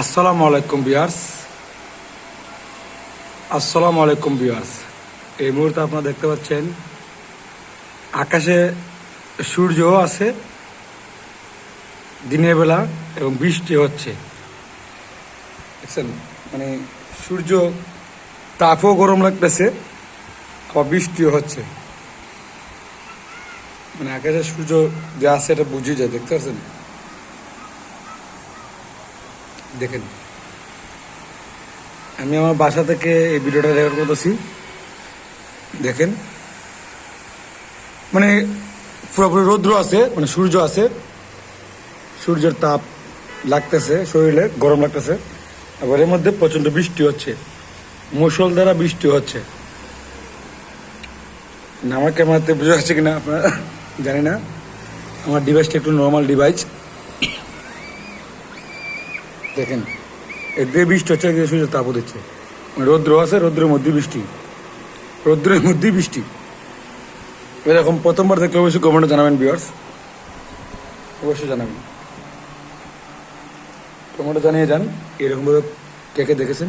আসসালামু আলাইকুম ভিউয়ার্স। আসসালামু আলাইকুম ভিউয়ার্স। এই মুহূর্তে আপনারা দেখতে পাচ্ছেন আকাশে সূর্যও আছে দিনের বেলা এবং বৃষ্টি হচ্ছে। দেখছেন, মানে সূর্য তাপও গরম লাগতেছে, আবার বৃষ্টিও হচ্ছে। মানে আকাশে সূর্য যে আছে এটা বুঝে যায়, দেখতে পাচ্ছেন? দেখেন, আমি আমার বাসা থেকে এই ভিডিওটা রেকর্ড করতেছি। দেখেন, মানে পুরোপুরি রৌদ্র আছে, মানে সূর্য আছে, সূর্যের তাপ লাগতেছে, শরীরে গরম লাগতেছে। আবার এর মধ্যে প্রচণ্ড বৃষ্টি হচ্ছে, মুষলধারা বৃষ্টি হচ্ছে। না, আমার ক্যামেরাতে বুঝে যাচ্ছে কিনা আপনারা জানি না। আমার ডিভাইসটা একটু নর্মাল ডিভাইস। দেখেন, একদিকে বৃষ্টি হচ্ছে, একদিকে সূর্যের তাপও দিচ্ছে। মানে রৌদ্র আছে, রৌদ্রের মধ্যে বৃষ্টি, রৌদ্রের মধ্যেই বৃষ্টি। এরকম প্রথমবার দেখলে অবশ্যই কমেন্টে জানাবেন ভিউয়ার্স, অবশ্যই জানাবেন, কমেন্টে জানিয়ে যান এরকমভাবে কে কে দেখেছেন।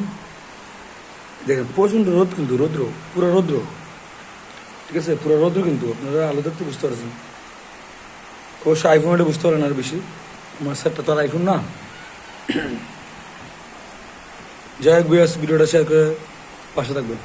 দেখেন, প্রচণ্ড রোদ, কিন্তু রৌদ্র, পুরো রৌদ্র, ঠিক আছে, পুরো রৌদ্র। কিন্তু আপনারা আলো দেখতে বুঝতে পারছেন। অবশ্যই আইফোনটা বুঝতে পারেন আর বেশি, আমার সেটটা তো আর আইফোন না। যাই হোক ভিউয়ার্স, ভিডিওটা শেয়ার করে পাশে থাকবেন।